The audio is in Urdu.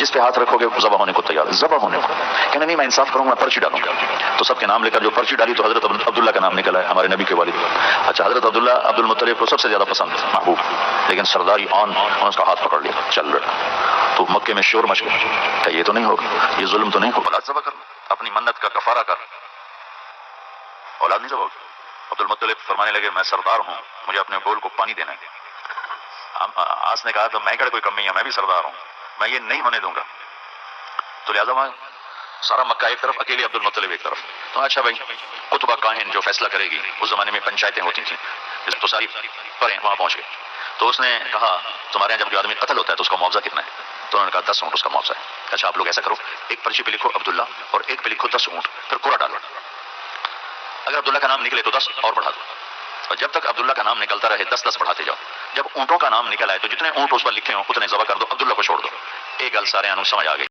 جس پہ ہاتھ رکھو گے ذبح ہونے کو تیار ہے، ذبح ہونے کو کہنا نہیں میں انصاف کروں گا، میں پرچی ڈالوں گا. تو سب کے نام لے کر جو پرچی ڈالی تو حضرت عبداللہ کا نام نکلا ہے، ہمارے نبی کے والد. اچھا حضرت عبداللہ عبد المطلب کو سب سے زیادہ پسند محبوب، لیکن سرداری آن انہوں نے اس کا ہاتھ پکڑ لیا چل رہا. تو مکے میں شور مچ گیا کہ یہ تو نہیں ہوگا، یہ ظلم تو نہیں ہوگا، اولاد ذبح کر، اپنی منت کا کفارہ کر، اولاد نہیں ذبح ہوگی. عبد المطلب فرمانے لگے میں سردار ہوں، مجھے اپنے بول کو پانی دینا ہے. آس نے کہا تو میں کہڑے کوئی کمی ہے، میں بھی سردار ہوں، میں یہ نہیں ہونے دوں گا. تو لہٰذا میں سارا مکہ ایک طرف، اکیلے عبد المطلب ایک طرف. تو اچھا بھائی قطبہ کاہن جو فیصلہ کرے گی، اس زمانے میں پنچایتیں ہوتی تھیں، تو ساری پڑھیں وہاں پہنچ گئے. تو اس نے کہا تمہارے یہاں جب جو آدمی قتل ہوتا ہے تو اس کا معاوضہ کتنا ہے؟ تو انہوں نے کہا 10 اونٹ اس کا معاوضہ ہے. اچھا آپ لوگ ایسا کرو، ایک پرچی پہ لکھو عبداللہ اور ایک پہ لکھو 10 اونٹ، پھر کوڑا ڈالو. اگر عبداللہ کا نام نکلے تو 10 اور بڑھا دو، اور جب تک عبداللہ کا نام نکلتا رہے 10 بڑھاتے جاؤ. جب اونٹوں کا نام نکل آئے تو جتنے اونٹ اس پر لکھے ہوں اتنے ذبح کر دو، عبداللہ کو چھوڑ دو. ایک گل سارے انو سمجھ آ گئی.